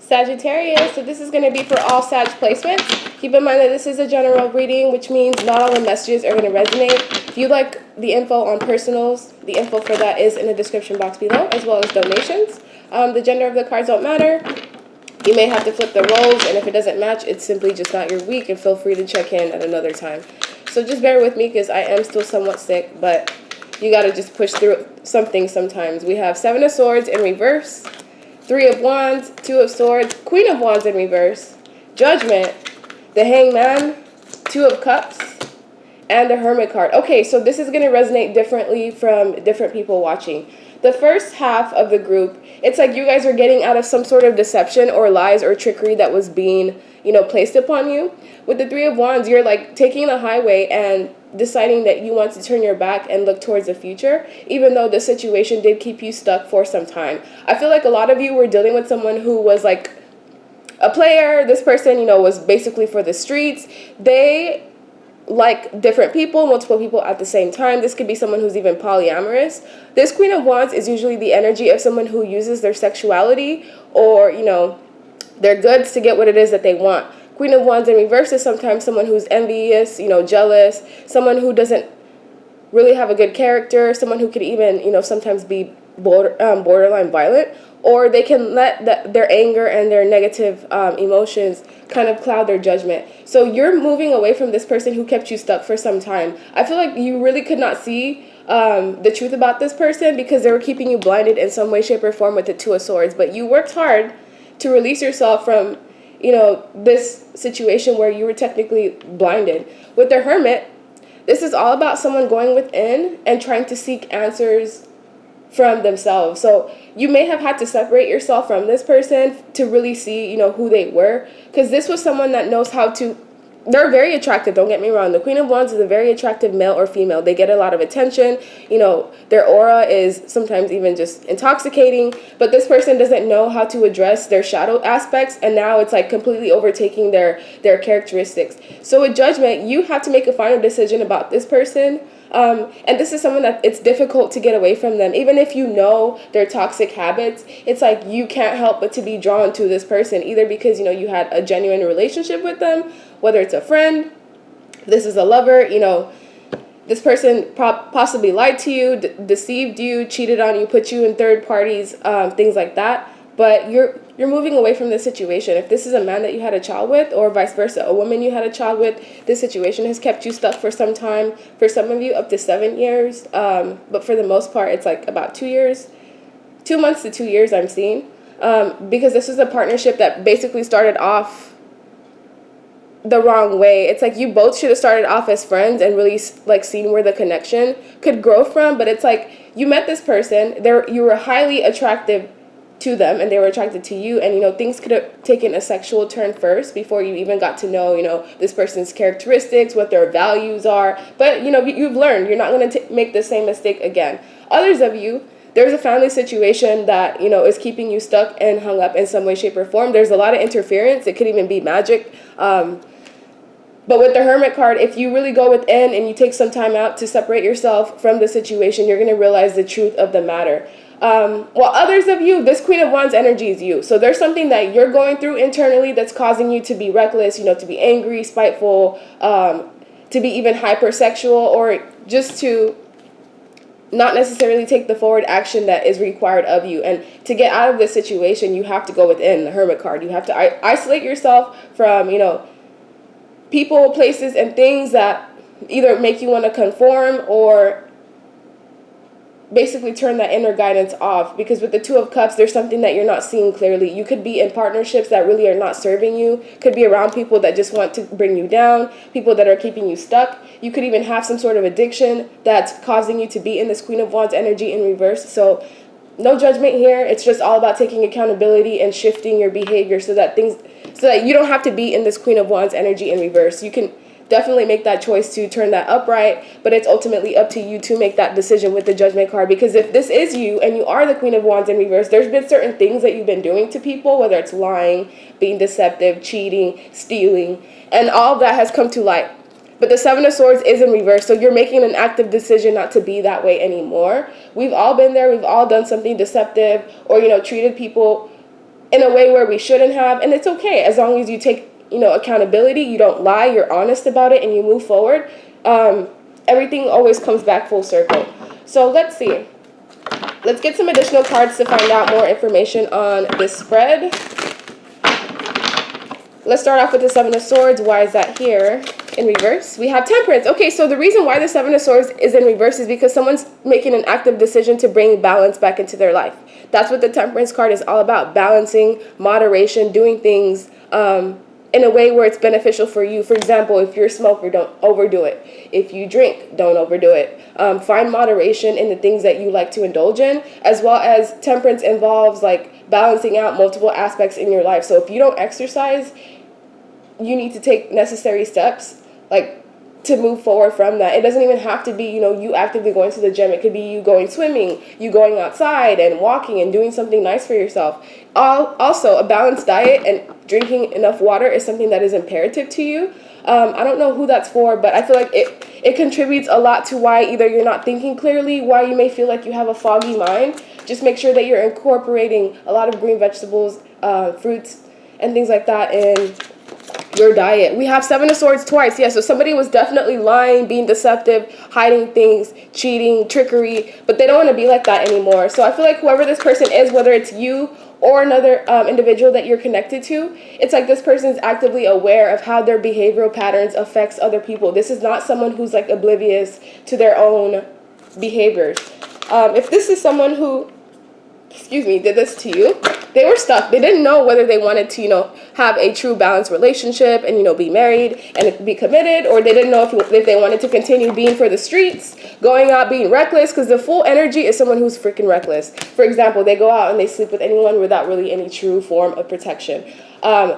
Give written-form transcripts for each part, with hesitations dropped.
Sagittarius, so this is going to be for all Sag placements. Keep in mind that this is a general reading, which means not all the messages are going to resonate. If you like the info on personals, the info for that is in the description box below, as well as donations. The gender of the cards don't matter. You may have to flip the roles, and if it doesn't match, it's simply just not your week, and feel free to check in at another time. So just bear with me because I am still somewhat sick, but you got to just push through something sometimes. We have 7 of Swords in reverse, 3 of Wands, 2 of Swords, Queen of Wands in reverse, Judgment, the Hangman, 2 of Cups, and the Hermit card. Okay, so this is going to resonate differently from different people watching. The first half of the group, it's like you guys are getting out of some sort of deception or lies or trickery that was being, placed upon you. With the 3 of Wands, you're like taking the highway and deciding that you want to turn your back and look towards the future, even though the situation did keep you stuck for some time. I feel like a lot of you were dealing with someone who was like a player. This person, was basically for the streets. They like different people, multiple people at the same time. This could be someone who's even polyamorous. This Queen of Wands is usually the energy of someone who uses their sexuality or, their goods to get what it is that they want. Queen of Wands in reverse is sometimes someone who's envious, jealous, someone who doesn't really have a good character, someone who could even, sometimes be borderline violent, or they can let their anger and their negative emotions kind of cloud their judgment. So you're moving away from this person who kept you stuck for some time. I feel like you really could not see the truth about this person because they were keeping you blinded in some way, shape, or form with the 2 of Swords. But you worked hard to release yourself from, this situation where you were technically blinded. With the Hermit, this is all about someone going within and trying to seek answers from themselves. So you may have had to separate yourself from this person to really see, who they were. Because this was someone that knows how to, they're very attractive, don't get me wrong. The Queen of Wands is a very attractive male or female. They get a lot of attention. Their aura is sometimes even just intoxicating. But this person doesn't know how to address their shadow aspects. And now it's like completely overtaking their characteristics. So with Judgment, you have to make a final decision about this person. And this is someone that it's difficult to get away from them. Even if you know their toxic habits, it's like you can't help but to be drawn to this person, either because, you had a genuine relationship with them, whether it's a friend, this is a lover, this person possibly lied to you, deceived you, cheated on you, put you in third parties, things like that. But you're moving away from this situation. If this is a man that you had a child with, or vice versa, a woman you had a child with, this situation has kept you stuck for some time. For some of you, up to 7 years. But for the most part, it's like about 2 years, 2 months to 2 years I'm seeing. Because this is a partnership that basically started off the wrong way. It's like you both should have started off as friends and really like seen where the connection could grow from. But it's like you met this person, you were highly attractive to them and they were attracted to you, and things could have taken a sexual turn first before you even got to know this person's characteristics, what their values are. But you've learned you're not going to make the same mistake again. Others of you, there's a family situation that is keeping you stuck and hung up in some way, shape, or form. There's a lot of interference. It could even be magic. But with the Hermit card, if you really go within and you take some time out to separate yourself from the situation, you're going to realize the truth of the matter. While others of you, this Queen of Wands energy is you. So there's something that you're going through internally that's causing you to be reckless, to be angry, spiteful, to be even hypersexual, or just to not necessarily take the forward action that is required of you. And to get out of this situation, you have to go within, the Hermit card. You have to isolate yourself from, people, places, and things that either make you want to conform or basically turn that inner guidance off. Because with the 2 of Cups, there's something that you're not seeing clearly. You could be in partnerships that really are not serving you. Could be around people that just want to bring you down, people that are keeping you stuck. You could even have some sort of addiction that's causing you to be in this Queen of Wands energy in reverse. So no judgment here. It's just all about taking accountability and shifting your behavior so that you don't have to be in this Queen of Wands energy in reverse. You can definitely make that choice to turn that upright, but it's ultimately up to you to make that decision with the Judgment card. Because if this is you and you are the Queen of Wands in reverse, there's been certain things that you've been doing to people, whether it's lying, being deceptive, cheating, stealing, and all of that has come to light. But the 7 of Swords is in reverse, so you're making an active decision not to be that way anymore. We've all been there. We've all done something deceptive or, treated people in a way where we shouldn't have. And it's okay as long as you take, you know, accountability, you don't lie, you're honest about it, and you move forward. Everything always comes back full circle. So let's see. Let's get some additional cards to find out more information on this spread. Let's start off with the Seven of Swords. Why is that here in reverse? We have Temperance. Okay, so the reason why the Seven of Swords is in reverse is because someone's making an active decision to bring balance back into their life. That's what the Temperance card is all about. Balancing, moderation, doing things in a way where it's beneficial for you. For example, if you're a smoker, don't overdo it. If you drink, don't overdo it. Find moderation in the things that you like to indulge in, as well as temperance involves like balancing out multiple aspects in your life. So if you don't exercise, you need to take necessary steps like to move forward from that. It doesn't even have to be, you know, you actively going to the gym. It could be you going swimming, you going outside and walking and doing something nice for yourself. Also, a balanced diet and drinking enough water is something that is imperative to you. I don't know who that's for, but I feel like it contributes a lot to why either you're not thinking clearly, why you may feel like you have a foggy mind. Just make sure that you're incorporating a lot of green vegetables, fruits, and things like that in your diet. We have Seven of Swords twice. Yeah, so somebody was definitely lying, being deceptive, hiding things, cheating, trickery, but they don't want to be like that anymore. So I feel like whoever this person is, whether it's you or another individual that you're connected to, it's like this person is actively aware of how their behavioral patterns affects other people. This is not someone who's like oblivious to their own behaviors. If this is someone who, did this to you, they were stuck. They didn't know whether they wanted to, you know, have a true balanced relationship and, you know, be married and be committed, or they didn't know if they wanted to continue being for the streets, going out, being reckless, because the Fool energy is someone who's freaking reckless. For example, they go out and they sleep with anyone without really any true form of protection.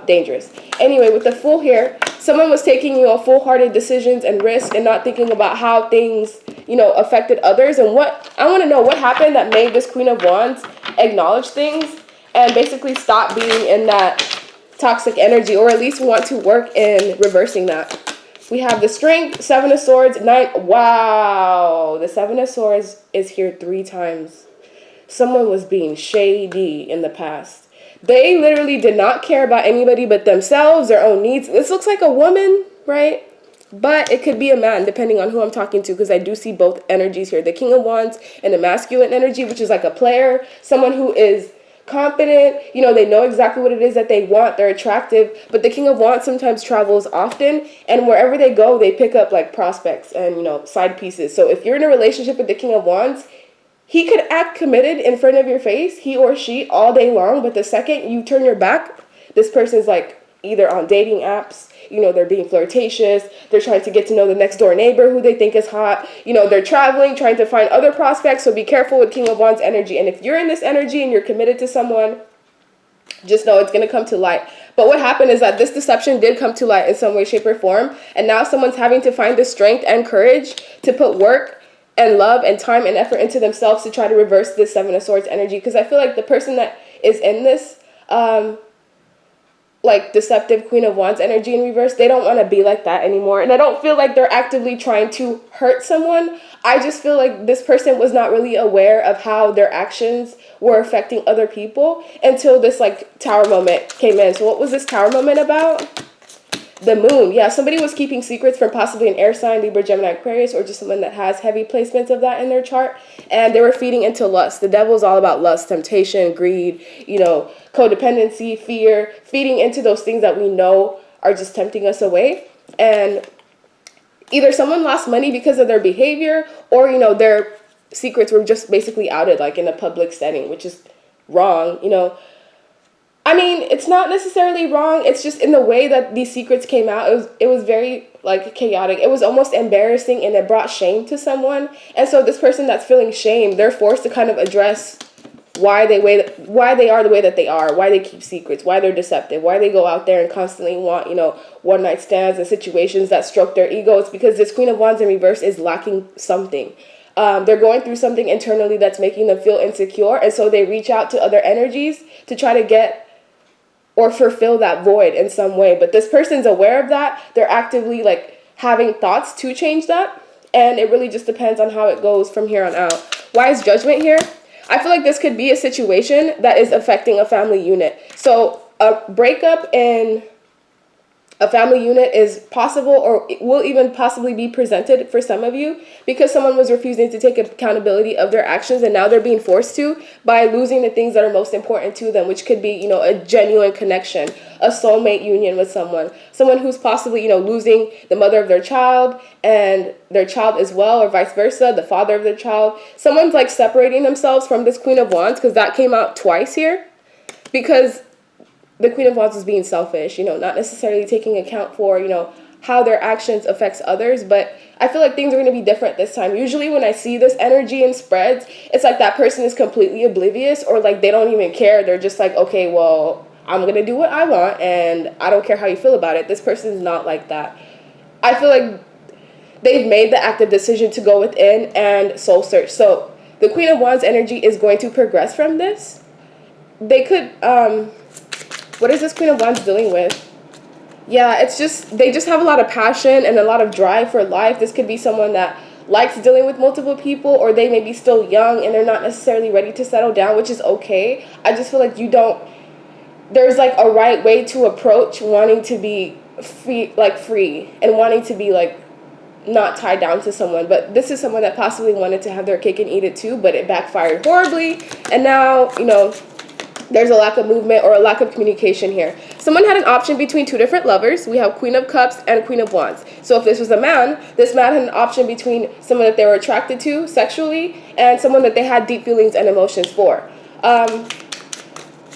Dangerous. Anyway, with the Fool here, someone was taking, you know, full-hearted decisions and risk and not thinking about how things, you know, affected others. And what I want to know, what happened that made this Queen of Wands acknowledge things and basically stop being in that toxic energy, or at least want to work in reversing that. We have the Strength, Seven of Swords, Nine. Wow, the Seven of Swords is here 3 times. Someone was being shady in the past. They literally did not care about anybody but themselves, their own needs. This looks like a woman, right? But it could be a man, depending on who I'm talking to, because I do see both energies here. The King of Wands and the masculine energy, which is like a player, someone who is confident, you know, they know exactly what it is that they want, they're attractive. But the King of Wands sometimes travels often, and wherever they go, they pick up like prospects and, you know, side pieces. So if you're in a relationship with the King of Wands, he could act committed in front of your face, he or she, all day long, but the second you turn your back, this person's like either on dating apps, you know, they're being flirtatious, they're trying to get to know the next door neighbor who they think is hot, you know, they're traveling, trying to find other prospects. So be careful with King of Wands energy. And if you're in this energy and you're committed to someone, just know it's going to come to light. But what happened is that this deception did come to light in some way, shape, or form. And now someone's having to find the strength and courage to put work and love and time and effort into themselves to try to reverse this Seven of Swords energy. Because I feel like the person that is in this like deceptive Queen of Wands energy in reverse, they don't want to be like that anymore. And I don't feel like they're actively trying to hurt someone. I just feel like this person was not really aware of how their actions were affecting other people until this like Tower moment came in. So what was this Tower moment about? The Moon. Yeah, somebody was keeping secrets from possibly an air sign, Libra, Gemini, Aquarius, or just someone that has heavy placements of that in their chart. And they were feeding into lust. The devil is all about lust, temptation, greed, you know, codependency, fear, feeding into those things that we know are just tempting us away. And either someone lost money because of their behavior, or, you know, their secrets were just basically outed, like in a public setting, which is wrong, you know. I mean, it's not necessarily wrong. It's just in the way that these secrets came out, it was very like chaotic. It was almost embarrassing, and it brought shame to someone. And so this person that's feeling shame, they're forced to kind of address why they are the way that they are, why they keep secrets, why they're deceptive, why they go out there and constantly want, you know, one night stands and situations that stroke their ego. It's because this Queen of Wands in reverse is lacking something. They're going through something internally that's making them feel insecure, and so they reach out to other energies to try to get or fulfill that void in some way. But this person's aware of that. They're actively like having thoughts to change that. And it really just depends on how it goes from here on out. Why is Judgment here? I feel like this could be a situation that is affecting a family unit. So a breakup in a family unit is possible, or it will even possibly be presented for some of you, because someone was refusing to take accountability of their actions, and now they're being forced to by losing the things that are most important to them, which could be, you know, a genuine connection, a soulmate union with someone who's possibly, you know, losing the mother of their child and their child as well, or vice versa, the father of their child. Someone's like separating themselves from this Queen of Wands, because that came out twice here, because the Queen of Wands is being selfish, you know, not necessarily taking account for, you know, how their actions affects others. But I feel like things are going to be different this time. Usually when I see this energy in spreads, it's like that person is completely oblivious, or like they don't even care. They're just like, okay, well, I'm going to do what I want and I don't care how you feel about it. This person's not like that. I feel like they've made the active decision to go within and soul search. So the Queen of Wands energy is going to progress from this. They could, what is this Queen of Wands dealing with? Yeah, it's just, they just have a lot of passion and a lot of drive for life. This could be someone that likes dealing with multiple people, or they may be still young and they're not necessarily ready to settle down, which is okay. I just feel like there's like a right way to approach wanting to be free and wanting to be like not tied down to someone. But this is someone that possibly wanted to have their cake and eat it too, but it backfired horribly. And now, you know, there's a lack of movement or a lack of communication here. Someone had an option between two different lovers. We have Queen of Cups and Queen of Wands. So if this was a man, this man had an option between someone that they were attracted to sexually and someone that they had deep feelings and emotions for. I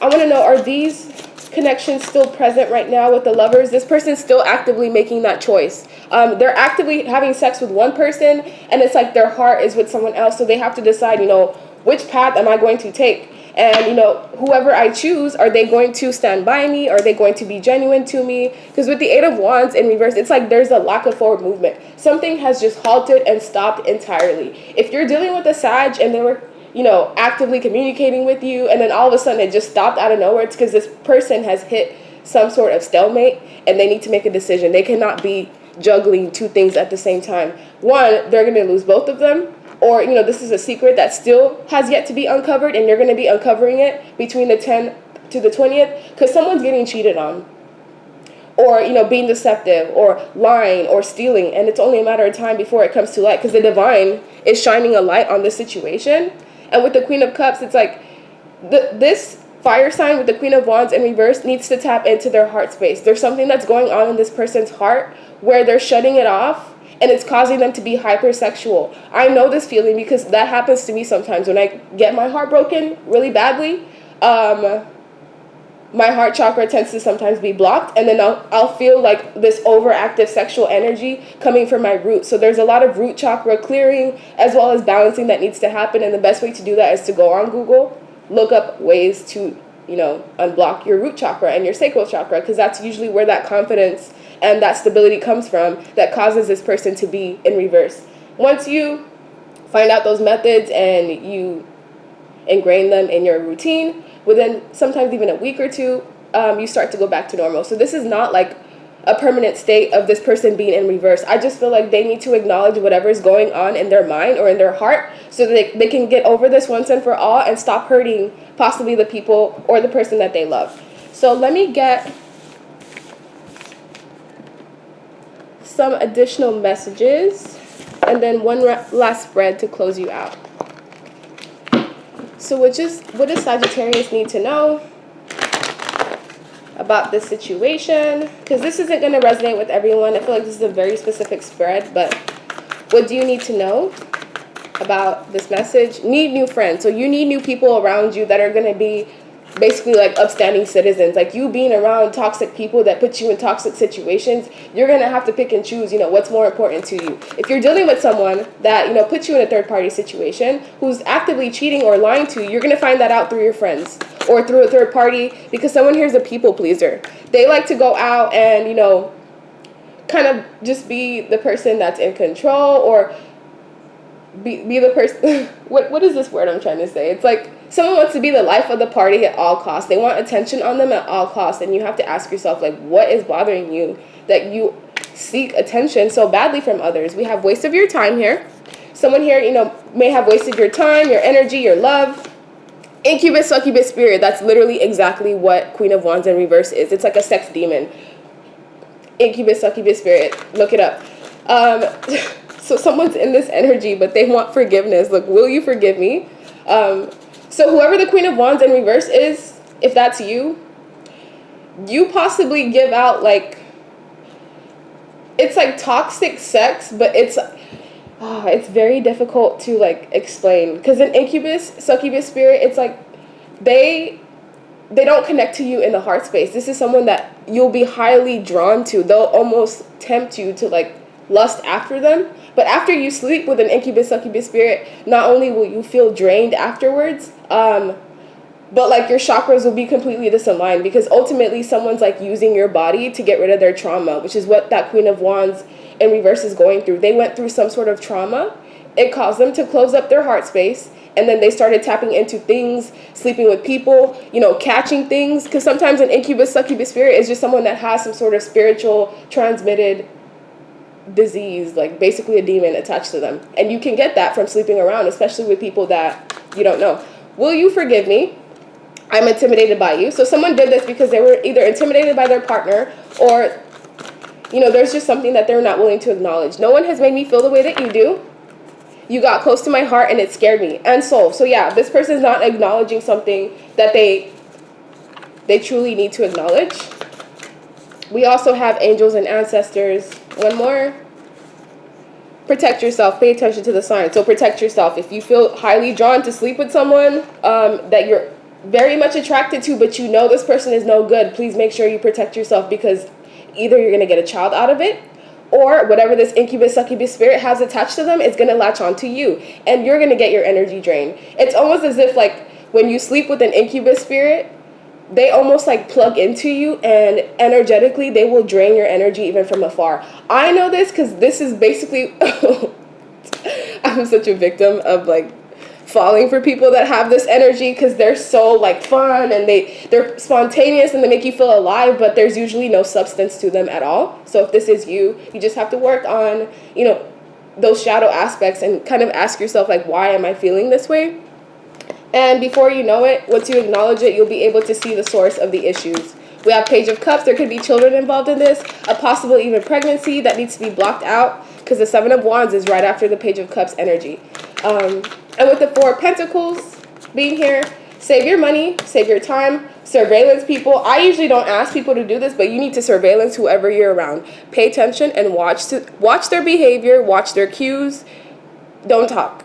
want to know, are these connections still present right now with the lovers? This person's still actively making that choice. They're actively having sex with one person, and it's like their heart is with someone else. So they have to decide, you know, which path am I going to take? And, you know, whoever I choose, are they going to stand by me? Are they going to be genuine to me? Because with the Eight of Wands in reverse, it's like there's a lack of forward movement. Something has just halted and stopped entirely. If you're dealing with a Sag and they were, you know, actively communicating with you, and then all of a sudden it just stopped out of nowhere, it's because this person has hit some sort of stalemate and they need to make a decision. They cannot be juggling two things at the same time. One, they're going to lose both of them. Or, you know, this is a secret that still has yet to be uncovered, and you're going to be uncovering it between the 10th to the 20th, because someone's getting cheated on. Or, you know, being deceptive or lying or stealing, and it's only a matter of time before it comes to light, because the divine is shining a light on this situation. And with the Queen of Cups, it's like this fire sign with the Queen of Wands in reverse needs to tap into their heart space. There's something that's going on in this person's heart where they're shutting it off, and it's causing them to be hypersexual. I know this feeling because that happens to me sometimes. When I get my heart broken really badly, my heart chakra tends to sometimes be blocked, and then I'll feel like this overactive sexual energy coming from my root. So there's a lot of root chakra clearing as well as balancing that needs to happen, and the best way to do that is to go on Google, look up ways to, you know, unblock your root chakra and your sacral chakra, because that's usually where that confidence and that stability comes from that causes this person to be in reverse. Once you find out those methods and you ingrain them in your routine, within sometimes even a week or two, you start to go back to normal. So this is not like a permanent state of this person being in reverse. I just feel like they need to acknowledge whatever is going on in their mind or in their heart so that they can get over this once and for all and stop hurting possibly the people or the person that they love. So let me get some additional messages and then one last spread to close you out. So what does Sagittarius need to know about this situation? Because this isn't going to resonate with everyone. I feel like this is a very specific spread, but what do you need to know about this message? Need new friends. So you need new people around you that are going to be basically like upstanding citizens. Like you being around toxic people that put you in toxic situations, you're going to have to pick and choose, you know, what's more important to you. If you're dealing with someone that, you know, puts you in a third party situation who's actively cheating or lying to you, you're going to find that out through your friends or through a third party, because someone here is a people pleaser. They like to go out and, you know, kind of just be the person that's in control or be the person. What is this word I'm trying to say? It's like someone wants to be the life of the party at all costs. They want attention on them at all costs, and you have to ask yourself, like, what is bothering you that you seek attention so badly from others? We have waste of your time here. Someone here, you know, may have wasted your time, your energy, your love. Incubus, succubus spirit, that's literally exactly what Queen of Wands in reverse is. It's like a sex demon. Incubus, succubus spirit. Look it up. So someone's in this energy, but they want forgiveness. Look, will you forgive me? So whoever the Queen of Wands in reverse is, if that's you, you possibly give out like, it's like toxic sex, but it's very difficult to like explain, because in incubus, succubus spirit, it's like they don't connect to you in the heart space. This is someone that you'll be highly drawn to. They'll almost tempt you to like lust after them. But after you sleep with an incubus, succubus spirit, not only will you feel drained afterwards, but like your chakras will be completely disaligned, because ultimately someone's like using your body to get rid of their trauma, which is what that Queen of Wands in reverse is going through. They went through some sort of trauma. It caused them to close up their heart space, and then they started tapping into things, sleeping with people, you know, catching things, because sometimes an incubus, succubus spirit is just someone that has some sort of spiritual transmitted disease, like basically a demon attached to them. And you can get that from sleeping around, especially with people that you don't know. Will you forgive me? I'm intimidated by you. So someone did this because they were either intimidated by their partner, or, you know, there's just something that they're not willing to acknowledge. No one has made me feel the way that you do. You got close to my heart and it scared me. And soul. So yeah, this person is not acknowledging something that they truly need to acknowledge. We also have angels and ancestors. One more. Protect yourself. Pay attention to the sign. So protect yourself. If you feel highly drawn to sleep with someone that you're very much attracted to, but you know this person is no good, please make sure you protect yourself, because either you're going to get a child out of it, or whatever this incubus, succubus spirit has attached to them is going to latch onto you, and you're going to get your energy drained. It's almost as if like when you sleep with an incubus spirit, they almost like plug into you, and energetically they will drain your energy even from afar. I know this because this is basically I'm such a victim of like falling for people that have this energy, because they're so like fun and they're spontaneous and they make you feel alive, but there's usually no substance to them at all. So if this is you, you just have to work on, you know, those shadow aspects and kind of ask yourself like, why am I feeling this way? And before you know it, once you acknowledge it, you'll be able to see the source of the issues. We have Page of Cups. There could be children involved in this, a possible even pregnancy that needs to be blocked out, because the Seven of Wands is right after the Page of Cups energy. And with the Four of Pentacles being here, save your money, save your time, surveillance people. I usually don't ask people to do this, but you need to surveillance whoever you're around. Pay attention and watch their behavior, watch their cues. Don't talk.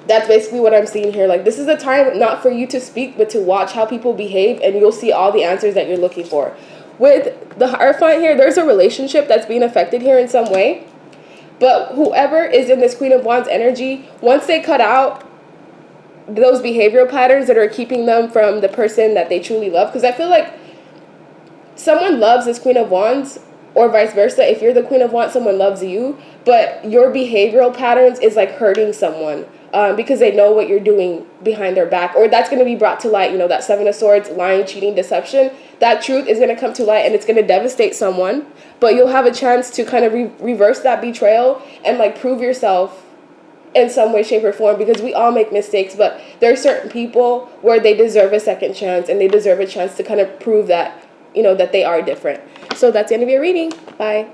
That's basically what I'm seeing here. Like, this is a time not for you to speak, but to watch how people behave, and you'll see all the answers that you're looking for. With the Hierophant here, there's a relationship that's being affected here in some way. But whoever is in this Queen of Wands energy, once they cut out those behavioral patterns that are keeping them from the person that they truly love, because I feel like someone loves this Queen of Wands, or vice versa. If you're the Queen of Wands, someone loves you, but your behavioral patterns is like hurting someone. Because they know what you're doing behind their back, or that's going to be brought to light. You know, that Seven of Swords, lying, cheating, deception, that truth is going to come to light, and it's going to devastate someone, but you'll have a chance to kind of reverse that betrayal and like prove yourself in some way, shape, or form, because we all make mistakes, but there are certain people where they deserve a second chance, and they deserve a chance to kind of prove that, you know, that they are different. So that's the end of your reading. Bye.